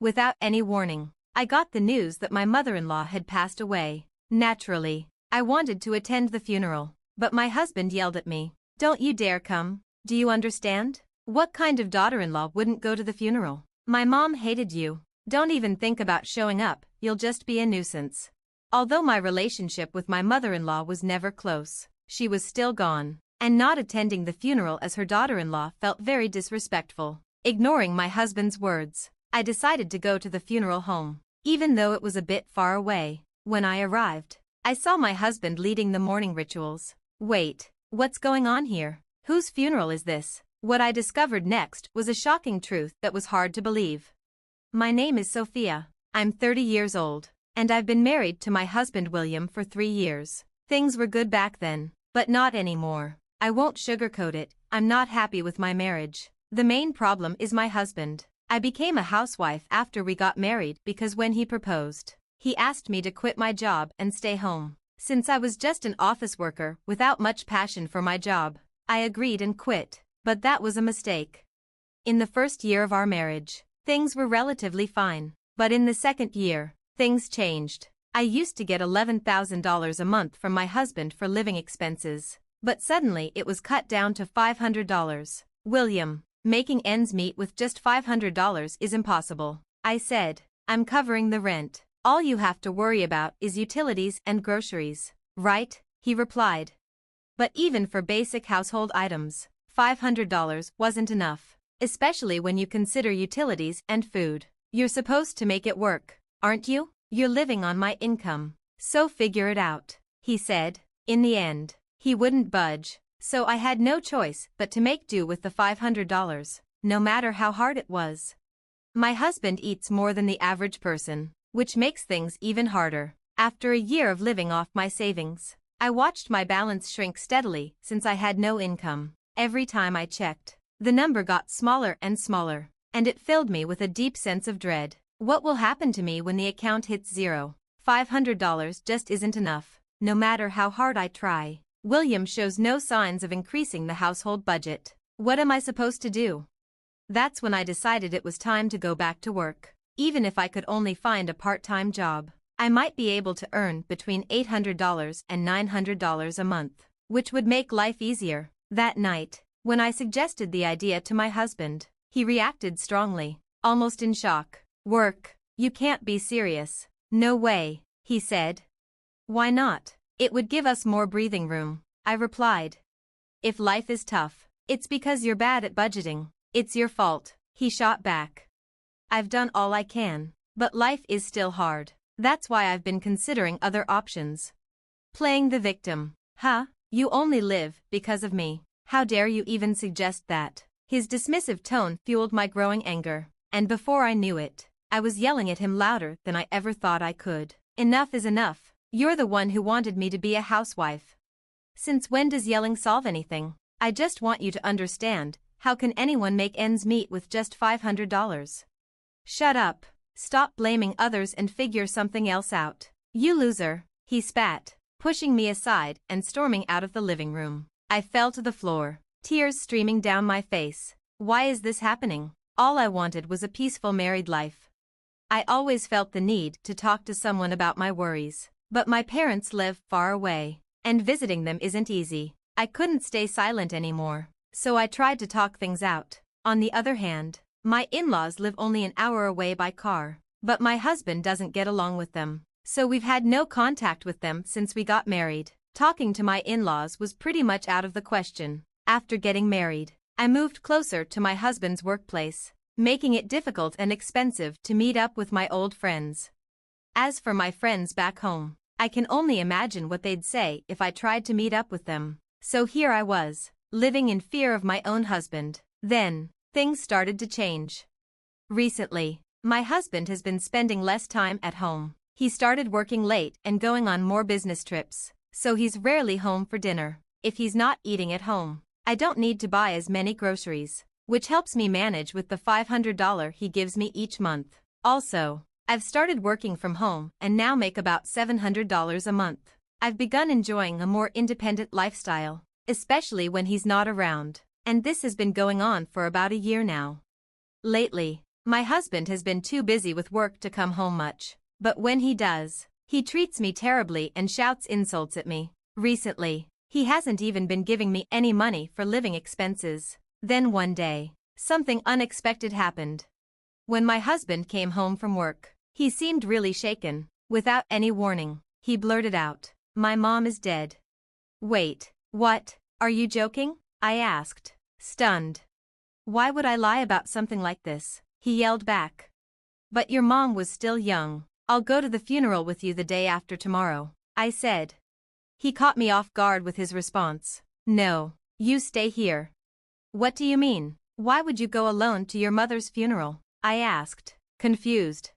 Without any warning, I got the news that my mother-in-law had passed away. Naturally, I wanted to attend the funeral, but my husband yelled at me. "Don't you dare come. Do you understand? What kind of daughter-in-law wouldn't go to the funeral? My mom hated you. Don't even think about showing up, you'll just be a nuisance." Although my relationship with my mother-in-law was never close, she was still gone, and not attending the funeral as her daughter-in-law felt very disrespectful. Ignoring my husband's words, I decided to go to the funeral home, even though it was a bit far away. When I arrived, I saw my husband leading the mourning rituals. Wait, what's going on here? Whose funeral is this? What I discovered next was a shocking truth that was hard to believe. My name is Sophia. I'm 30 years old, and I've been married to my husband William for 3 years. Things were good back then, but not anymore. I won't sugarcoat it, I'm not happy with my marriage. The main problem is my husband. I became a housewife after we got married because when he proposed, he asked me to quit my job and stay home. Since I was just an office worker without much passion for my job, I agreed and quit, but that was a mistake. In the first year of our marriage, things were relatively fine, but in the second year, things changed. I used to get $11,000 a month from my husband for living expenses, but suddenly it was cut down to $500. "William, making ends meet with just $500 is impossible," I said. "I'm covering the rent. All you have to worry about is utilities and groceries, right?" he replied. But even for basic household items, $500 wasn't enough, especially when you consider utilities and food. "You're supposed to make it work, aren't you? You're living on my income, so figure it out," he said. In the end, he wouldn't budge, so I had no choice but to make do with the $500, no matter how hard it was. My husband eats more than the average person, which makes things even harder. After a year of living off my savings, I watched my balance shrink steadily since I had no income. Every time I checked, the number got smaller and smaller, and it filled me with a deep sense of dread. What will happen to me when the account hits zero? $500 just isn't enough, no matter how hard I try. William shows no signs of increasing the household budget. What am I supposed to do? That's when I decided it was time to go back to work. Even if I could only find a part-time job, I might be able to earn between $800 and $900 a month, which would make life easier. That night, when I suggested the idea to my husband, he reacted strongly, almost in shock. "Work? You can't be serious." "No way," he said. "Why not? It would give us more breathing room," I replied. "If life is tough, it's because you're bad at budgeting. It's your fault," he shot back. "I've done all I can, but life is still hard. That's why I've been considering other options." Playing the victim. "Huh? You only live because of me. How dare you even suggest that?" His dismissive tone fueled my growing anger, and before I knew it, I was yelling at him louder than I ever thought I could. "Enough is enough. You're the one who wanted me to be a housewife. Since when does yelling solve anything? I just want you to understand, how can anyone make ends meet with just $500? Shut up. Stop blaming others and figure something else out. You loser," he spat, pushing me aside and storming out of the living room. I fell to the floor, tears streaming down my face. Why is this happening? All I wanted was a peaceful married life. I always felt the need to talk to someone about my worries, but my parents live far away, and visiting them isn't easy. I couldn't stay silent anymore, so I tried to talk things out. On the other hand, my in-laws live only an hour away by car, but my husband doesn't get along with them, so we've had no contact with them since we got married. Talking to my in-laws was pretty much out of the question. After getting married, I moved closer to my husband's workplace, making it difficult and expensive to meet up with my old friends. As for my friends back home, I can only imagine what they'd say if I tried to meet up with them. So here I was, living in fear of my own husband. Then, things started to change. Recently, my husband has been spending less time at home. He started working late and going on more business trips, so he's rarely home for dinner. If he's not eating at home, I don't need to buy as many groceries, which helps me manage with the $500 he gives me each month. Also, I've started working from home and now make about $700 a month. I've begun enjoying a more independent lifestyle, especially when he's not around, and this has been going on for about a year now. Lately, My husband has been too busy with work to come home much, but when he does, he treats me terribly and shouts insults at me. Recently, he hasn't even been giving me any money for living expenses. Then one day, something unexpected happened. When my husband came home from work, he seemed really shaken. Without any warning, he blurted out, "My mom is dead." "Wait, what? Are you joking?" I asked, stunned. "Why would I lie about something like this?" he yelled back. "But your mom was still young. I'll go to the funeral with you the day after tomorrow," I said. He caught me off guard with his response. "No, you stay here." "What do you mean? Why would you go alone to your mother's funeral?" I asked, confused.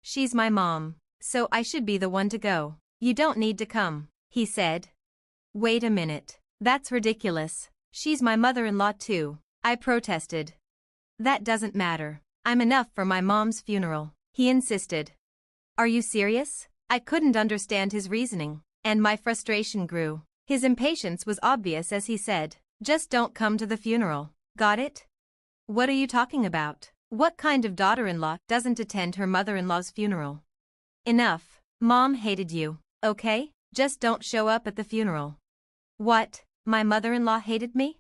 "She's my mom, so I should be the one to go. You don't need to come," he said. "Wait a minute, that's ridiculous. She's my mother-in-law too," I protested. "That doesn't matter. I'm enough for my mom's funeral," he insisted. "Are you serious?" I couldn't understand his reasoning, and my frustration grew. His impatience was obvious as he said, "Just don't come to the funeral, got it?" "What are you talking about? What kind of daughter-in-law doesn't attend her mother-in-law's funeral?" "Enough. Mom hated you, okay? Just don't show up at the funeral." "What? My mother-in-law hated me?"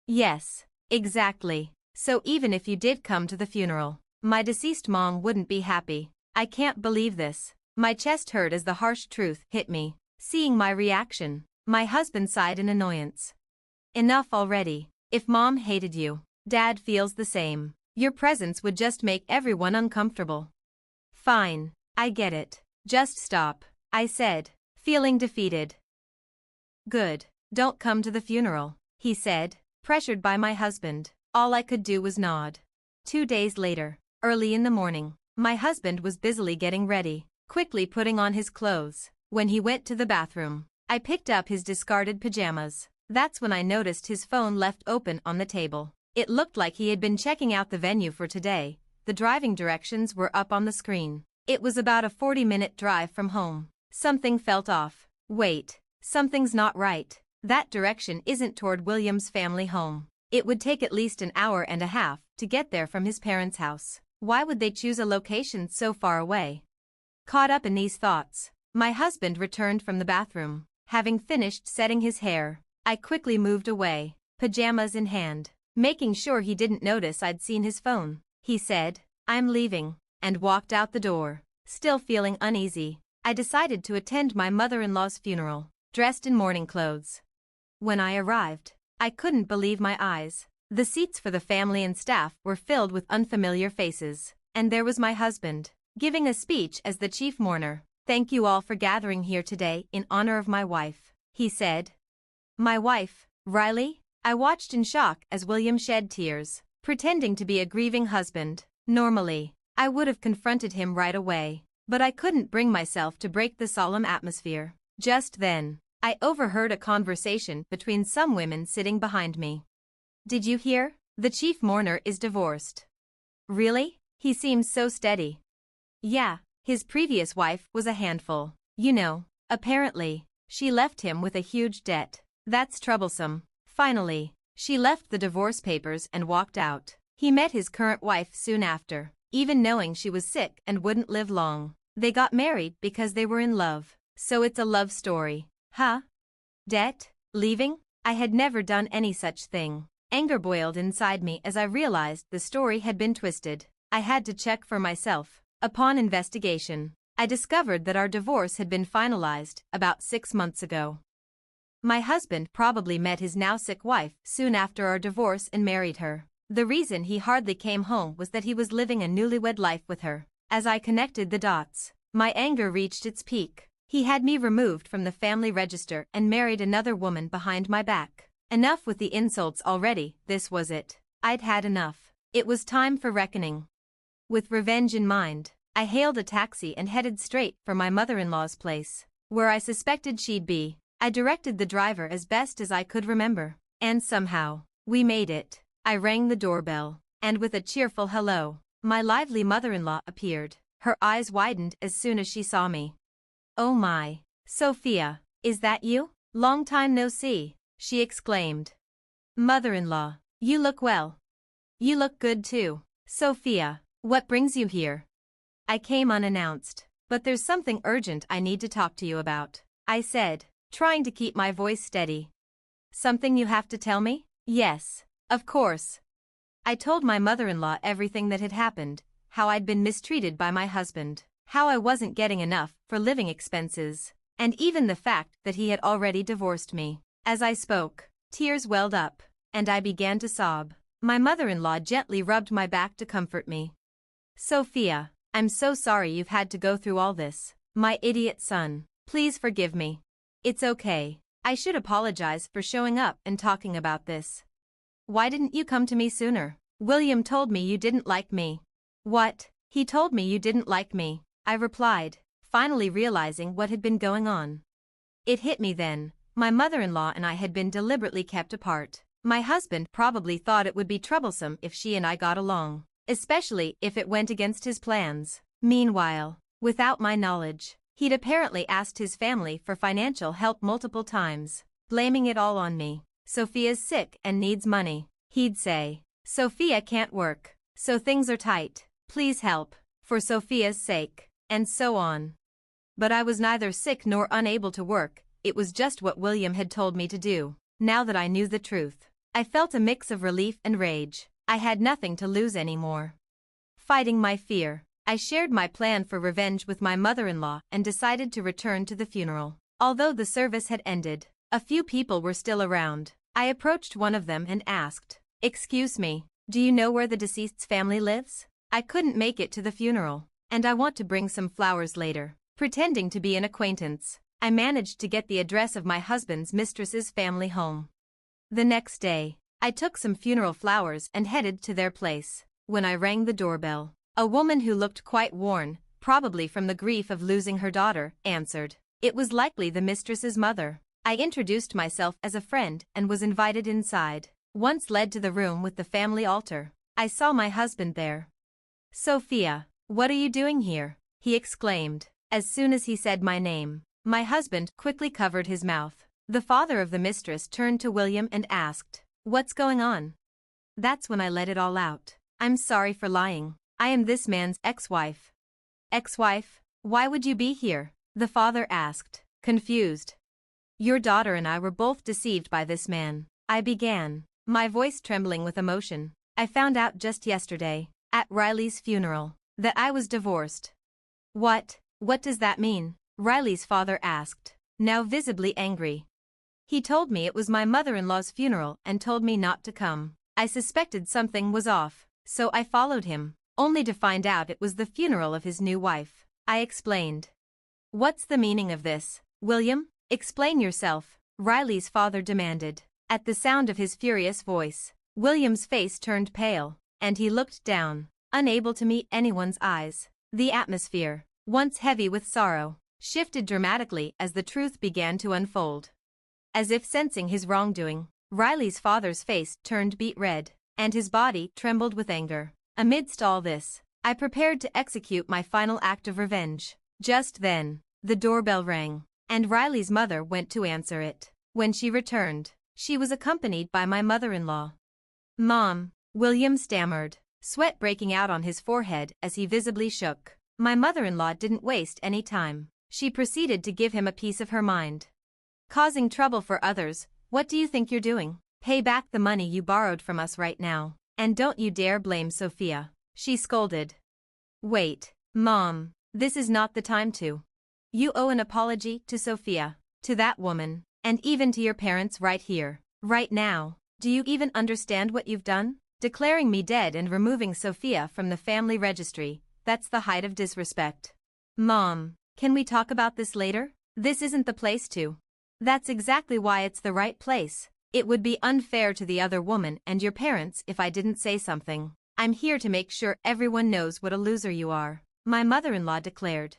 "Yes, exactly. So even if you did come to the funeral, my deceased mom wouldn't be happy." I can't believe this. My chest hurt as the harsh truth hit me. Seeing my reaction, my husband sighed in annoyance. "Enough already. If mom hated you, dad feels the same. Your presence would just make everyone uncomfortable." "Fine, I get it. Just stop," I said, feeling defeated. "Good, don't come to the funeral," he said, pressured by my husband. All I could do was nod. 2 days later, early in the morning, my husband was busily getting ready, quickly putting on his clothes. When he went to the bathroom, I picked up his discarded pajamas. That's when I noticed his phone left open on the table. It looked like he had been checking out the venue for today. The driving directions were up on the screen. It was about a 40-minute drive from home. Something felt off. Wait, something's not right. That direction isn't toward William's family home. It would take at least an hour and a half to get there from his parents' house. Why would they choose a location so far away? Caught up in these thoughts, my husband returned from the bathroom. Having finished setting his hair, I quickly moved away, pajamas in hand, making sure he didn't notice I'd seen his phone. He said, "I'm leaving," and walked out the door. Still feeling uneasy, I decided to attend my mother-in-law's funeral, dressed in mourning clothes. When I arrived, I couldn't believe my eyes. The seats for the family and staff were filled with unfamiliar faces, and there was my husband, giving a speech as the chief mourner. "Thank you all for gathering here today in honor of my wife," he said. "My wife, Riley?" I watched in shock as William shed tears, pretending to be a grieving husband. Normally, I would have confronted him right away, but I couldn't bring myself to break the solemn atmosphere. Just then, I overheard a conversation between some women sitting behind me. "Did you hear? The chief mourner is divorced." "Really? He seems so steady." "Yeah, his previous wife was a handful. You know, apparently, she left him with a huge debt. That's troublesome." Finally, she left the divorce papers and walked out. He met his current wife soon after, even knowing she was sick and wouldn't live long. They got married because they were in love. So it's a love story. Huh? Debt? Leaving? I had never done any such thing. Anger boiled inside me as I realized the story had been twisted. I had to check for myself. Upon investigation, I discovered that our divorce had been finalized about 6 months ago. My husband probably met his now sick wife soon after our divorce and married her. The reason he hardly came home was that he was living a newlywed life with her. As I connected the dots, my anger reached its peak. He had me removed from the family register and married another woman behind my back. Enough with the insults already, this was it. I'd had enough. It was time for reckoning. With revenge in mind, I hailed a taxi and headed straight for my mother-in-law's place, where I suspected she'd be. I directed the driver as best as I could remember, and somehow, we made it. I rang the doorbell, and with a cheerful hello, my lively mother-in-law appeared. Her eyes widened as soon as she saw me. "Oh my, Sophia, is that you? Long time no see," she exclaimed. "Mother-in-law, you look well. You look good too." Sophia, What brings you here? I came unannounced, but there's something urgent I need to talk to you about, I said, trying to keep my voice steady. Something you have to tell me? Yes, of course. I told my mother-in-law everything that had happened, how I'd been mistreated by my husband, how I wasn't getting enough for living expenses, and even the fact that he had already divorced me. As I spoke, tears welled up, and I began to sob. My mother-in-law gently rubbed my back to comfort me. Sophia, I'm so sorry you've had to go through all this. My idiot son. Please forgive me. It's okay. I should apologize for showing up and talking about this. Why didn't you come to me sooner? William told me you didn't like me. What? He told me you didn't like me, I replied, finally realizing what had been going on. It hit me then. My mother-in-law and I had been deliberately kept apart. My husband probably thought it would be troublesome if she and I got along, especially if it went against his plans. Meanwhile, without my knowledge, he'd apparently asked his family for financial help multiple times, blaming it all on me. Sophia's sick and needs money, he'd say. Sophia can't work, so things are tight. Please help, for Sophia's sake, and so on. But I was neither sick nor unable to work, it was just what William had told me to do. Now that I knew the truth, I felt a mix of relief and rage. I had nothing to lose anymore. Fighting my fear, I shared my plan for revenge with my mother-in-law and decided to return to the funeral. Although the service had ended, a few people were still around. I approached one of them and asked, "Excuse me, do you know where the deceased's family lives? I couldn't make it to the funeral, and I want to bring some flowers later." Pretending to be an acquaintance, I managed to get the address of my husband's mistress's family home. The next day, I took some funeral flowers and headed to their place. When I rang the doorbell, a woman who looked quite worn, probably from the grief of losing her daughter, answered. It was likely the mistress's mother. I introduced myself as a friend and was invited inside. Once led to the room with the family altar, I saw my husband there. "Sophia, what are you doing here?" he exclaimed, as soon as he said my name. My husband quickly covered his mouth. The father of the mistress turned to William and asked, "What's going on?" That's when I let it all out. "I'm sorry for lying. I am this man's ex-wife." "Ex-wife? Why would you be here?" the father asked, confused. "Your daughter and I were both deceived by this man," I began, my voice trembling with emotion. "I found out just yesterday, at Riley's funeral, that I was divorced." What does that mean?" Riley's father asked, now visibly angry. "He told me it was my mother-in-law's funeral and told me not to come. I suspected something was off, so I followed him, only to find out it was the funeral of his new wife," I explained. "What's the meaning of this, William? Explain yourself," Riley's father demanded. At the sound of his furious voice, William's face turned pale, and he looked down, unable to meet anyone's eyes. The atmosphere, once heavy with sorrow, shifted dramatically as the truth began to unfold. As if sensing his wrongdoing, Riley's father's face turned beet red, and his body trembled with anger. Amidst all this, I prepared to execute my final act of revenge. Just then, the doorbell rang, and Riley's mother went to answer it. When she returned, she was accompanied by my mother-in-law. "Mom," William stammered, sweat breaking out on his forehead as he visibly shook. My mother-in-law didn't waste any time. She proceeded to give him a piece of her mind. "Causing trouble for others, what do you think you're doing? Pay back the money you borrowed from us right now, and don't you dare blame Sophia," she scolded. "Wait, Mom, this is not the time to. You owe an apology to Sophia, to that woman, and even to your parents right here, right now. Do you even understand what you've done? Declaring me dead and removing Sophia from the family registry, that's the height of disrespect. Mom, can we talk about this later? This isn't the place to." "That's exactly why it's the right place. It would be unfair to the other woman and your parents if I didn't say something. I'm here to make sure everyone knows what a loser you are," my mother-in-law declared.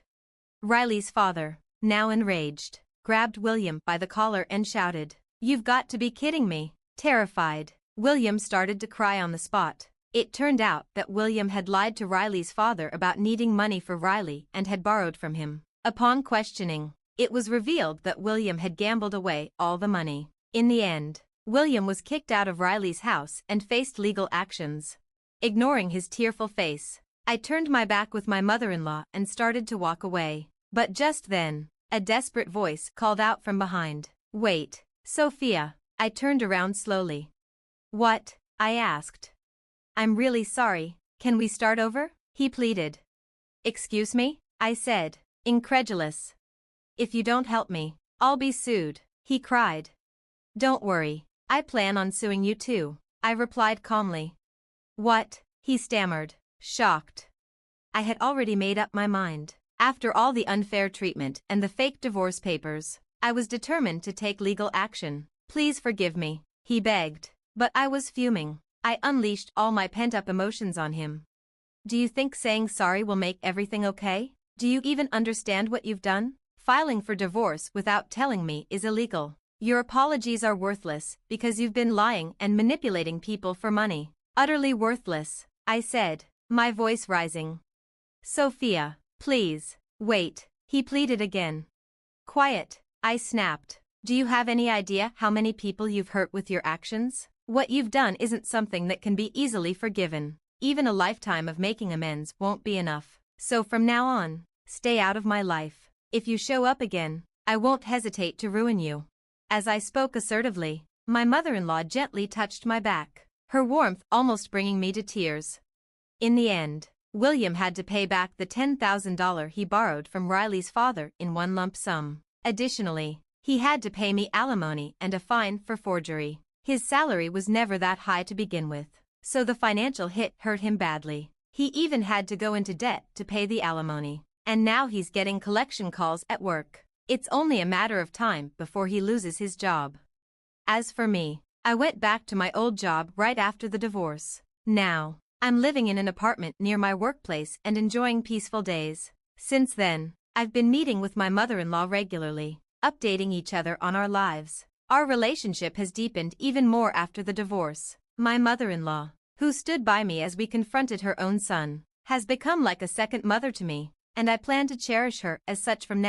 Riley's father, now enraged, grabbed William by the collar and shouted, "You've got to be kidding me." Terrified, William started to cry on the spot. It turned out that William had lied to Riley's father about needing money for Riley and had borrowed from him. Upon questioning, it was revealed that William had gambled away all the money. In the end, William was kicked out of Riley's house and faced legal actions. Ignoring his tearful face, I turned my back with my mother-in-law and started to walk away. But just then, a desperate voice called out from behind. "Wait, Sophia." I turned around slowly. "What?" I asked. "I'm really sorry, can we start over?" he pleaded. "Excuse me?" I said, incredulous. "If you don't help me, I'll be sued," he cried. "Don't worry, I plan on suing you too," I replied calmly. "What?" he stammered, shocked. I had already made up my mind. After all the unfair treatment and the fake divorce papers, I was determined to take legal action. "Please forgive me," he begged. But I was fuming. I unleashed all my pent-up emotions on him. "Do you think saying sorry will make everything okay? Do you even understand what you've done? Filing for divorce without telling me is illegal. Your apologies are worthless because you've been lying and manipulating people for money." "Utterly worthless," I said, my voice rising. "Sophia, please, wait," he pleaded again. "Quiet," I snapped. "Do you have any idea how many people you've hurt with your actions? What you've done isn't something that can be easily forgiven. Even a lifetime of making amends won't be enough. So from now on, stay out of my life. If you show up again, I won't hesitate to ruin you." As I spoke assertively, my mother-in-law gently touched my back, her warmth almost bringing me to tears. In the end, William had to pay back the $10,000 he borrowed from Riley's father in one lump sum. Additionally, he had to pay me alimony and a fine for forgery. His salary was never that high to begin with, so the financial hit hurt him badly. He even had to go into debt to pay the alimony. And now he's getting collection calls at work. It's only a matter of time before he loses his job. As for me, I went back to my old job right after the divorce. Now, I'm living in an apartment near my workplace and enjoying peaceful days. Since then, I've been meeting with my mother-in-law regularly, updating each other on our lives. Our relationship has deepened even more after the divorce. My mother-in-law, who stood by me as we confronted her own son, has become like a second mother to me, and I plan to cherish her as such from now on.